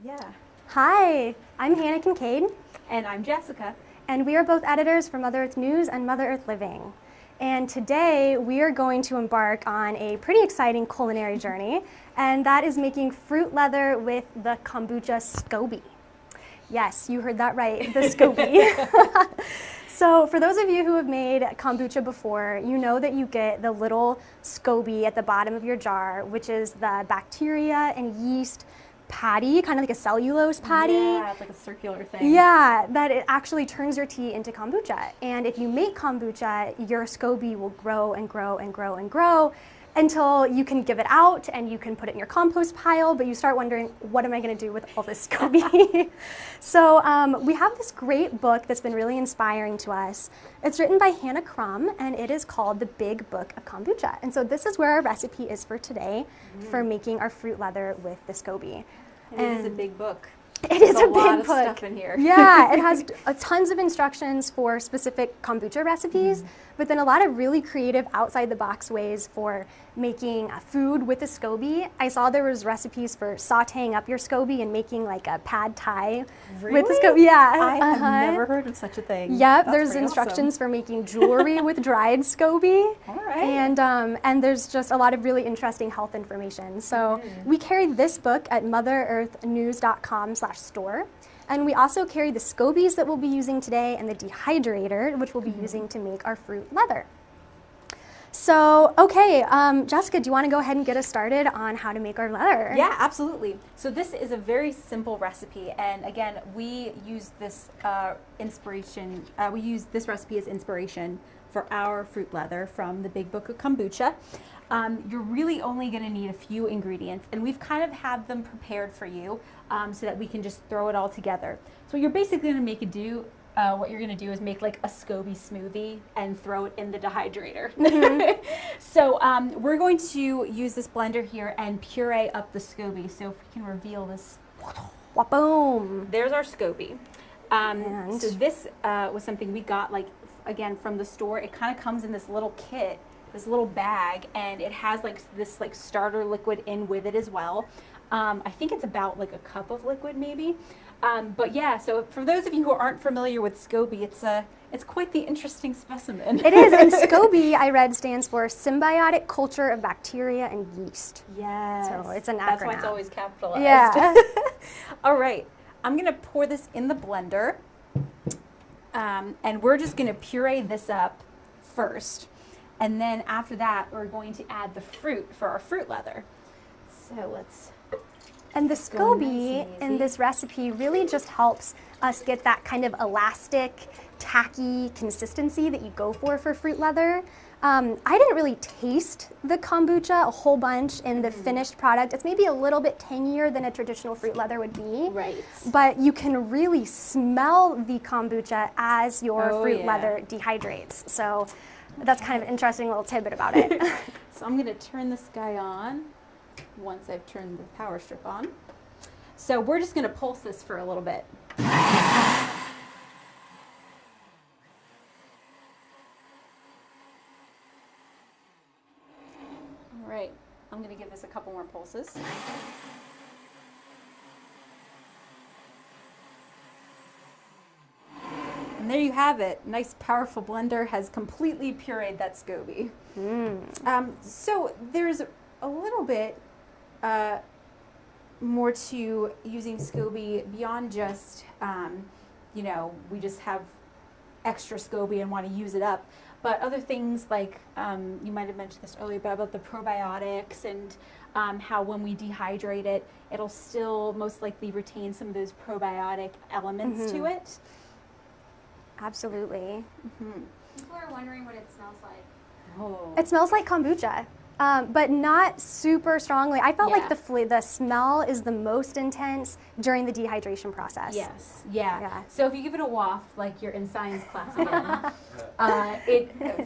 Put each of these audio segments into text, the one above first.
Yeah. Hi, I'm Hannah Kincaid. And I'm Jessica. And we are both editors for Mother Earth News and Mother Earth Living. And today we are going to embark on a pretty exciting culinary journey, and that is making fruit leather with the kombucha Scoby. Yes, you heard that right, the Scoby. So for those of you who have made kombucha before, you know that you get the little Scoby at the bottom of your jar, which is the bacteria and yeast patty, kind of like a cellulose patty. Yeah, it's like a circular thing. Yeah, that it actually turns your tea into kombucha. And if you make kombucha, your Scoby will grow and grow and grow and grow until you can give it out and you can put it in your compost pile, but you start wondering, what am I gonna do with all this Scoby? So we have this great book that's been really inspiring to us. It's written by Hannah Crum, and it is called The Big Book of Kombucha. And so this is where our recipe is for today for making our fruit leather with the Scoby. And it is a big book. It is a lot big of book. stuff in here. Yeah, it has tons of instructions for specific kombucha recipes, but then a lot of really creative outside the box ways for making food with a Scoby. I saw there was recipes for sauteing up your Scoby and making like a pad thai with the Scoby. Yeah, I have never heard of such a thing. Yep, That's there's pretty instructions awesome. for making jewelry with dried Scoby. All right. And there's just a lot of really interesting health information. So we carry this book at motherearthnews.com/store. And we also carry the Scobies that we'll be using today and the dehydrator, which we'll be using to make our fruit leather. So, okay, Jessica, do you want to go ahead and get us started on how to make our leather? Yeah, absolutely. So this is a very simple recipe, and again, we use this this recipe as inspiration for our fruit leather from the Big Book of Kombucha. You're really only going to need a few ingredients, and we've kind of had them prepared for you so that we can just throw it all together. So you're basically going to make what you're going to do is make like a Scoby smoothie and throw it in the dehydrator. So we're going to use this blender here and puree up the Scoby. So if we can reveal this. Boom. There's our Scoby. So this was something we got, like, again, from the store. It kind of comes in this little kit, this little bag, and it has like this like starter liquid in with it as well. I think it's about like a cup of liquid maybe. But yeah, so for those of you who aren't familiar with Scoby, it's quite the interesting specimen. It is, and Scoby, I read, stands for Symbiotic Culture of Bacteria and Yeast. Yes. So it's an acronym. That's why it's always capitalized. Yeah. All right, I'm gonna pour this in the blender, and we're just gonna puree this up first. And then after that, we're going to add the fruit for our fruit leather. So let's... And the nice Scoby and in easy. this recipe really just helps us get that kind of elastic, tacky consistency that you go for fruit leather. I didn't really taste the kombucha a whole bunch in the finished product. It's maybe a little bit tangier than a traditional fruit leather would be. Right. But you can really smell the kombucha as your fruit leather dehydrates. So that's kind of an interesting little tidbit about it. So I'm going to turn this guy on once I've turned the power strip on. So we're just going to pulse this for a little bit. All right, I'm going to give this a couple more pulses. And there you have it. Nice, powerful blender has completely pureed that Scoby. So there's a little bit more to using Scoby beyond just, you know, we just have extra Scoby and want to use it up. But other things like, you might have mentioned this earlier, but about the probiotics and how when we dehydrate it, it'll still most likely retain some of those probiotic elements to it. Absolutely. People are wondering what it smells like. Oh. It smells like kombucha, but not super strongly. I felt like the smell is the most intense during the dehydration process. Yes, yeah. So if you give it a waft, like you're in science class again,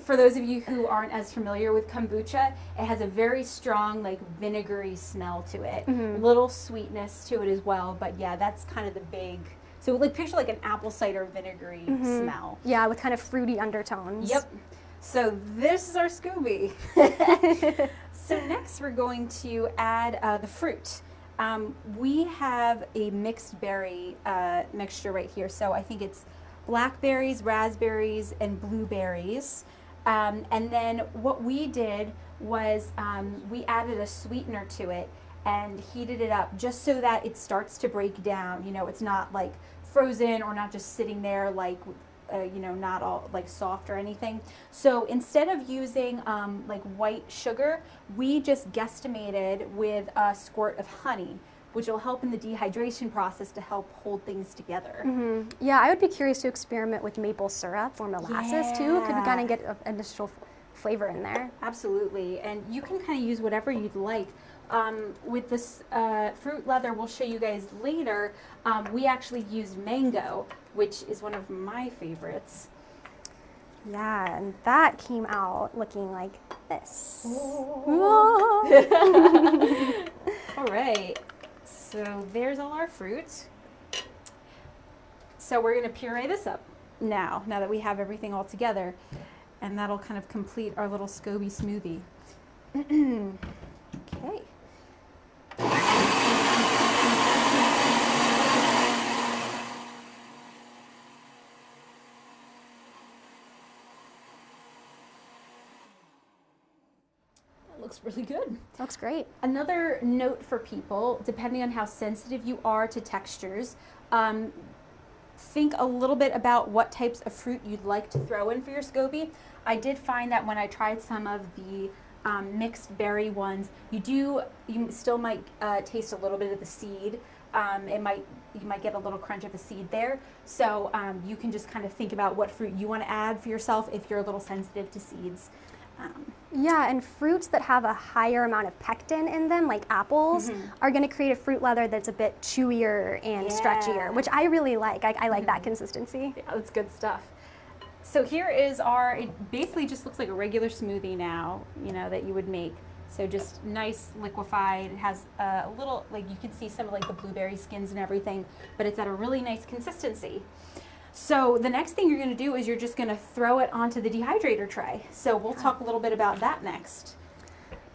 for those of you who aren't as familiar with kombucha, it has a very strong, like, vinegary smell to it. Little sweetness to it as well, but yeah, that's kind of the big... So like picture like an apple cider vinegary smell. Yeah, with kind of fruity undertones. Yep. So this is our Scoby. So next we're going to add the fruit. We have a mixed berry mixture right here. So I think it's blackberries, raspberries, and blueberries. And then what we did was we added a sweetener to it and heated it up just so that it starts to break down. You know, it's not like frozen or not just sitting there like, you know, not all like soft or anything. So instead of using like white sugar, we just guesstimated with a squirt of honey, which will help in the dehydration process to help hold things together. Yeah, I would be curious to experiment with maple syrup or molasses too. Could we kind of get an additional flavor in there? Absolutely, and you can kind of use whatever you'd like. With this fruit leather, we'll show you guys later, we actually used mango, which is one of my favorites. Yeah, and that came out looking like this. All right, so there's all our fruit. So we're gonna puree this up now that we have everything all together, and that'll kind of complete our little Scoby smoothie. Okay. Looks really good. Looks great. Another note for people, depending on how sensitive you are to textures, think a little bit about what types of fruit you'd like to throw in for your Scoby. I did find that when I tried some of the mixed berry ones, you still might taste a little bit of the seed. You might get a little crunch of a seed there. So you can just kind of think about what fruit you want to add for yourself if you're a little sensitive to seeds. Yeah, and fruits that have a higher amount of pectin in them, like apples, are going to create a fruit leather that's a bit chewier and stretchier, which I really like. I like that consistency. Yeah, that's good stuff. So here is our, it basically just looks like a regular smoothie now, you know, that you would make. So just nice liquefied. It has a little, like you can see some of like the blueberry skins and everything, but it's at a really nice consistency. So the next thing you're going to do is you're just going to throw it onto the dehydrator tray. So we'll talk a little bit about that next.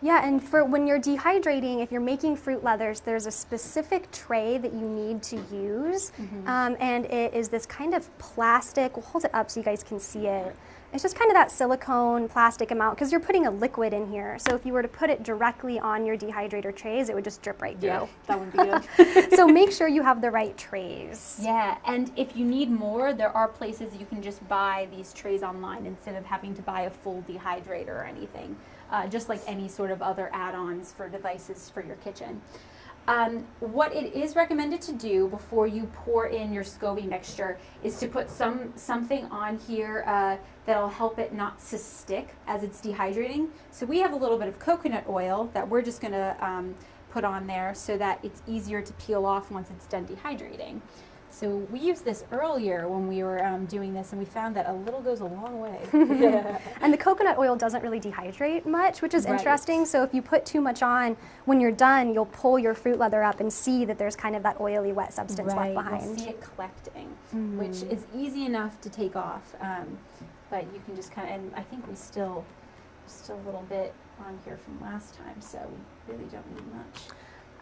Yeah, and for when you're dehydrating, if you're making fruit leathers, there's a specific tray that you need to use, and it is this kind of plastic. We'll hold it up so you guys can see it. It's just kind of that silicone plastic amount because you're putting a liquid in here. So if you were to put it directly on your dehydrator trays, it would just drip right through. Yeah, that wouldn't be good. So make sure you have the right trays. Yeah, and if you need more, there are places you can just buy these trays online instead of having to buy a full dehydrator or anything. Just like any sort of other add-ons for devices for your kitchen. What it is recommended to do before you pour in your Scoby mixture is to put something on here that'll help it not to stick as it's dehydrating. So we have a little bit of coconut oil that we're just going to put on there so that it's easier to peel off once it's done dehydrating. So we used this earlier when we were doing this, and we found that a little goes a long way. And the coconut oil doesn't really dehydrate much, which is interesting. So if you put too much on, when you're done, you'll pull your fruit leather up and see that there's kind of that oily, wet substance left behind. You'll see it collecting, which is easy enough to take off. But you can just kind of, and I think we still a little bit on here from last time, so we really don't need much.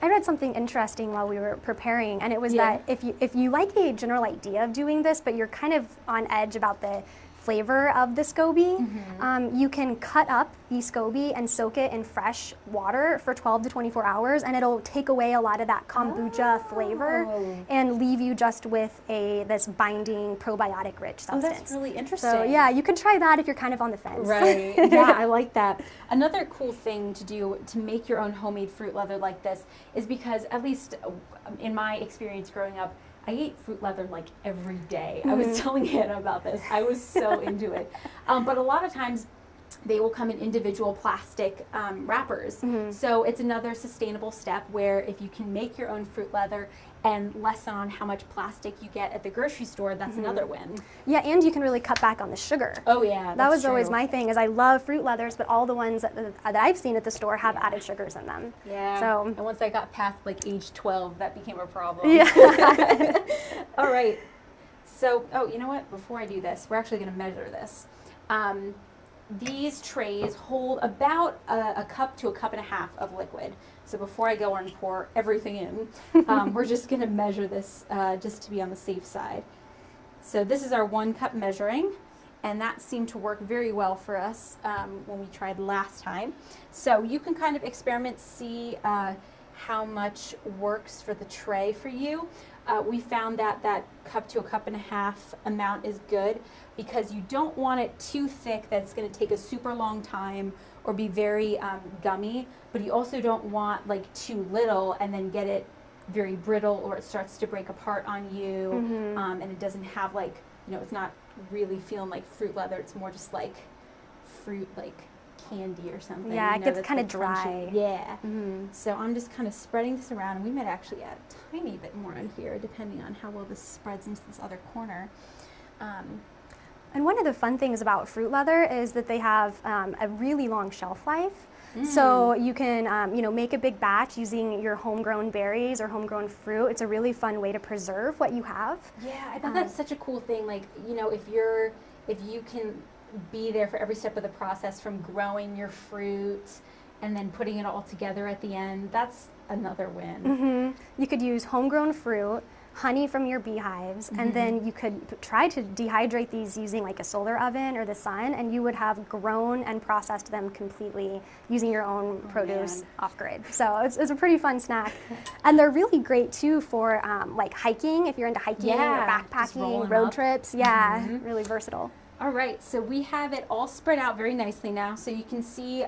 I read something interesting while we were preparing, and it was that if you like a general idea of doing this, but you're kind of on edge about the flavor of the Scoby, you can cut up the Scoby and soak it in fresh water for 12 to 24 hours, and it'll take away a lot of that kombucha flavor and leave you just with this binding probiotic rich substance. Oh, that's really interesting. So yeah, you can try that if you're kind of on the fence. Right. Yeah, I like that. Another cool thing to do to make your own homemade fruit leather like this is because, at least in my experience growing up, I ate fruit leather like every day. I was telling Hannah about this. I was so into it. But a lot of times they will come in individual plastic wrappers. So it's another sustainable step where if you can make your own fruit leather and lessen on how much plastic you get at the grocery store, that's another win. Yeah, and you can really cut back on the sugar. Oh yeah, that was always my thing, is I love fruit leathers, but all the ones that I've seen at the store have added sugars in them. Yeah, so, and once I got past like age 12, that became a problem. Yeah. All right, so, oh, you know what, before I do this, we're actually gonna measure this. these trays hold about a cup to a cup and a half of liquid. So before I go and pour everything in, we're just going to measure this just to be on the safe side. So this is our 1 cup measuring, and that seemed to work very well for us when we tried last time. So you can kind of experiment, see how much works for the tray for you. We found that that cup to a cup and a half amount is good because you don't want it too thick that it's going to take a super long time or be very gummy, but you also don't want like too little and then get it very brittle or it starts to break apart on you, and it doesn't have like, you know, it's not really feeling like fruit leather, it's more just like fruit, like candy or something. Yeah, you know, it gets that's, kind of like, dry. crunchy. Yeah. So I'm just kind of spreading this around, and we might actually add a tiny bit more in here depending on how well this spreads into this other corner. And one of the fun things about fruit leather is that they have a really long shelf life. So you can, you know, make a big batch using your homegrown berries or homegrown fruit. It's a really fun way to preserve what you have. Yeah, I thought that's such a cool thing. Like, you know, if you can be there for every step of the process from growing your fruit and then putting it all together at the end, that's another win. You could use homegrown fruit, honey from your beehives, and then you could try to dehydrate these using like a solar oven or the sun, and you would have grown and processed them completely using your own produce off grid. So it's a pretty fun snack. And they're really great too for like hiking, if you're into hiking or backpacking, road trips. Yeah, really versatile. All right, so we have it all spread out very nicely now. So you can see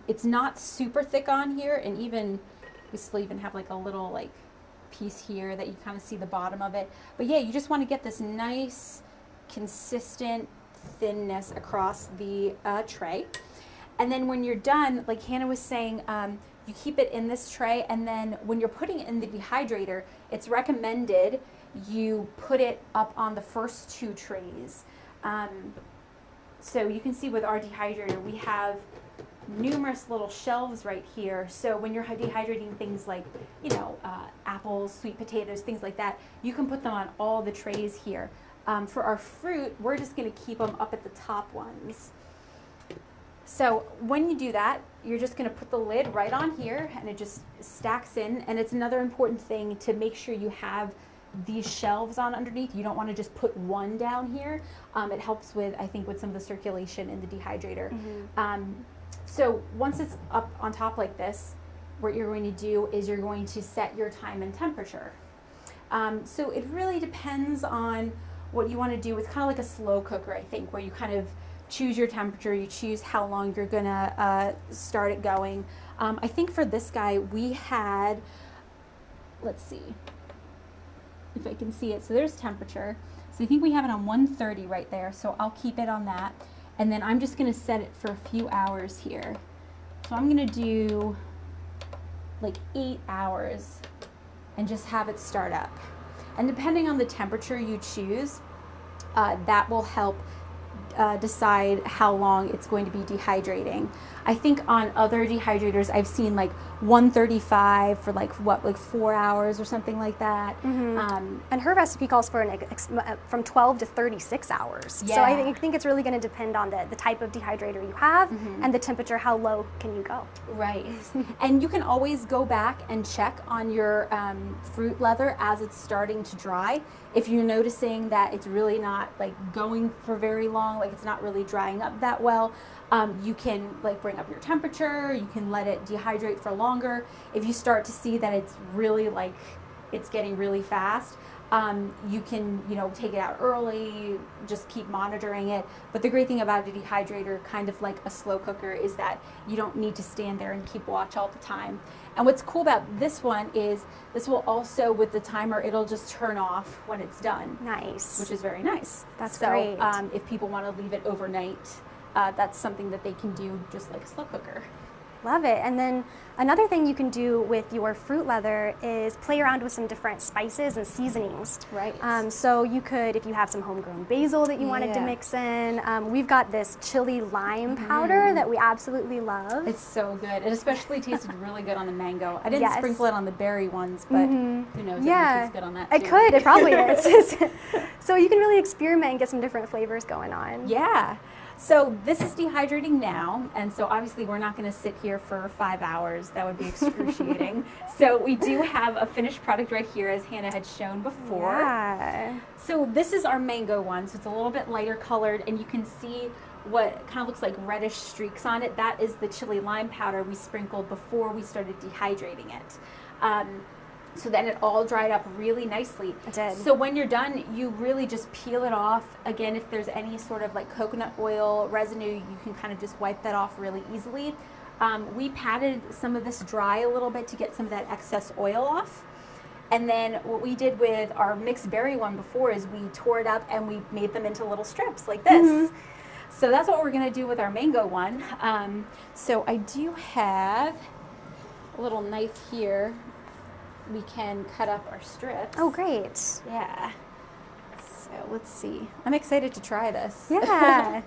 it's not super thick on here, and we still even have like a little like piece here that you kind of see the bottom of it. But yeah, you just want to get this nice consistent thinness across the tray. And then when you're done, like Hannah was saying, you keep it in this tray, and then when you're putting it in the dehydrator, it's recommended you put it up on the first 2 trays. So you can see with our dehydrator, we have numerous little shelves right here. So when you're dehydrating things like, you know, apples, sweet potatoes, things like that, you can put them on all the trays here. For our fruit, we're just going to keep them up at the top ones. So when you do that, you're just going to put the lid right on here, and it just stacks in. And it's another important thing to make sure you have these shelves on underneath. You don't want to just put one down here. It helps with, I think, with some of the circulation in the dehydrator. So once it's up on top like this, what you're going to do is you're going to set your time and temperature. So it really depends on what you want to do. It's kind of like a slow cooker, I think, where you kind of choose your temperature, you choose how long you're going to start it going. I think for this guy, we had, let's see if I can see it. So there's temperature. So I think we have it on 130 right there. So I'll keep it on that. And then I'm just going to set it for a few hours here. So I'm going to do like 8 hours and just have it start up. And depending on the temperature you choose, that will help decide how long it's going to be dehydrating. I think on other dehydrators I've seen like 135 for like what, like 4 hours or something like that. And her recipe calls for from 12 to 36 hours. Yeah. So I think it's really going to depend on the type of dehydrator you have and the temperature. How low can you go? Right. And you can always go back and check on your fruit leather as it's starting to dry. If you're noticing that it's really not like going for very long, like it's not really drying up that well, you can like bring up your temperature, you can let it dehydrate for longer. If you start to see that it's really like, it's getting really fast, you can, you know, take it out early, just keep monitoring it. But the great thing about a dehydrator, kind of like a slow cooker, is that you don't need to stand there and keep watch all the time. And what's cool about this one is this will also, with the timer, it'll just turn off when it's done. Nice. Which is very nice. That's so, great. If people want to leave it overnight, that's something that they can do just like a slow cooker. Love it. And then another thing you can do with your fruit leather is play around with some different spices and seasonings. Right. So you could, if you have some homegrown basil that you wanted to mix in, we've got this chili lime powder that we absolutely love. It's so good. It especially tasted really good on the mango. I didn't sprinkle it on the berry ones, but who knows, it might taste good on that too. It could. It probably is. So you can really experiment and get some different flavors going on. Yeah. So this is dehydrating now, and so obviously we're not going to sit here for 5 hours. That would be excruciating. So we do have a finished product right here, as Hannah had shown before. Yeah. So this is our mango one, so it's a little bit lighter colored, and you can see what kind of looks like reddish streaks on it. That is the chili lime powder we sprinkled before we started dehydrating it. So then it all dried up really nicely. It did. So when you're done, you really just peel it off. Again, if there's any sort of like coconut oil residue, you can kind of just wipe that off really easily. We patted some of this dry a little bit to get some of that excess oil off. And then what we did with our mixed berry one before is we tore it up and we made them into little strips like this. So that's what we're going to do with our mango one. So I do have a little knife here. We can cut up our strips. Oh, great. Yeah. So let's see. I'm excited to try this. Yeah.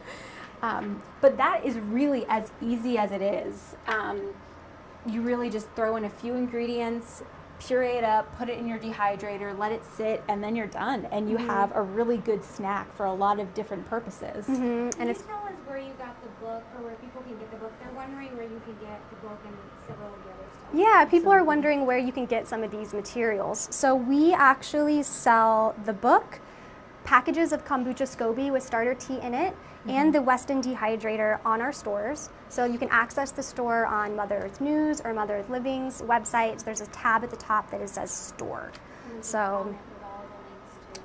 But that is really as easy as it is. You really just throw in a few ingredients, puree it up, put it in your dehydrator, let it sit, and then you're done. And you have a really good snack for a lot of different purposes. And can you tell us where you got the book, or where people can get the book? They're wondering where you can get the book and several of the other stuff. Yeah, people are wondering where you can get some of these materials. So we actually sell the book, packages of kombucha Scoby with starter tea in it, and the Weston dehydrator on our stores. So you can access the store on Mother Earth News or Mother Earth Living's website. There's a tab at the top that says store. So,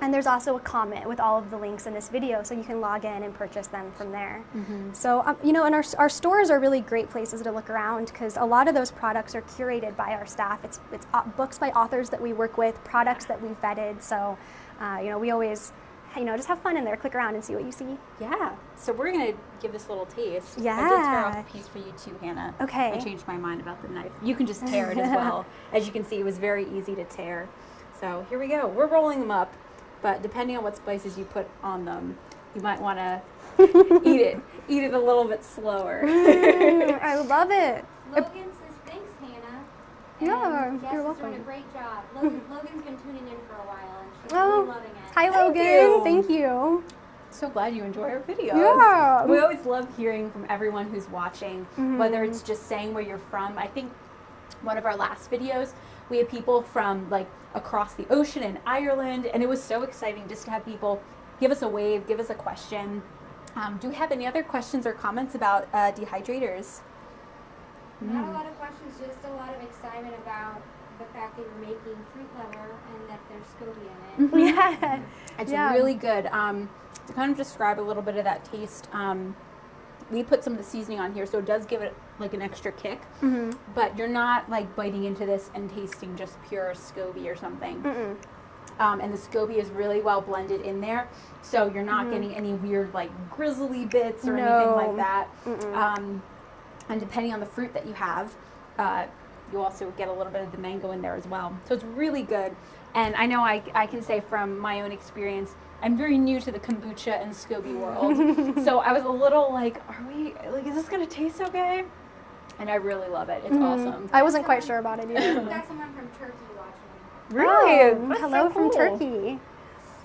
and there's also a comment with all of the links in this video, so you can log in and purchase them from there. So, you know, and our stores are really great places to look around, because a lot of those products are curated by our staff. It's books by authors that we work with, products that we've vetted. So, you know, we always, you know, just have fun in there. Click around and see what you see. Yeah. So we're going to give this a little taste. Yeah. I did tear off a piece for you too, Hannah. Okay. I changed my mind about the knife. You can just tear it as well. As you can see, it was very easy to tear. So here we go. We're rolling them up, but depending on what spices you put on them, you might want to eat it a little bit slower. I love it. Logan says, thanks, Hannah. Yeah, And Jess you're is welcome. doing a great job. Logan's been tuning in for a while, and she's Oh, really loving it. Hi, Logan. you. Thank you. So glad you enjoy our videos. Yeah. We always love hearing from everyone who's watching, whether it's just saying where you're from. I think one of our last videos, we had people from like across the ocean in Ireland, and it was so exciting just to have people give us a wave, give us a question. Do we have any other questions or comments about dehydrators? Not a lot of questions, just a lot of excitement about the fact that you're making fruit leather and that there's Scoby in it. Yeah. It's really good. To kind of describe a little bit of that taste, we put some of the seasoning on here, so it does give it like an extra kick. But you're not like biting into this and tasting just pure Scoby or something. And the Scoby is really well blended in there, so you're not getting any weird like grizzly bits or anything like that. And depending on the fruit that you have, you also get a little bit of the mango in there as well. So it's really good. And I know I can say from my own experience, I'm very new to the kombucha and Scoby world. So I was a little like, is this going to taste okay? And I really love it. It's awesome. I wasn't quite sure about it either. We've got someone from Turkey watching. Really? Oh, That's hello so from cool. Turkey.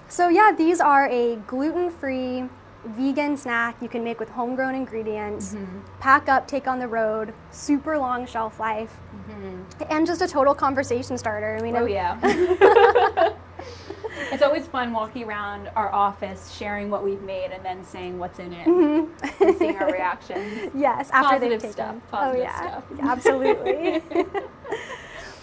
So yeah, these are a gluten-free vegan snack you can make with homegrown ingredients. Pack up, take on the road, super long shelf life, and just a total conversation starter. I mean, Oh yeah. It's always fun walking around our office, sharing what we've made, and then saying what's in it, and seeing our reactions. yes, after Positive they've stuff. taken. Positive oh yeah, stuff. absolutely.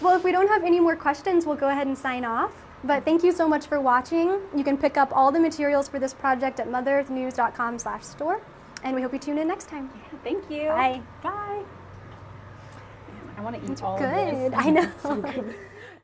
Well, if we don't have any more questions, we'll go ahead and sign off. But thank you so much for watching. You can pick up all the materials for this project at motherearthnews.com/store. And we hope you tune in next time. Thank you. Bye. Bye. I want to eat all of Good. this. I know. It's so good.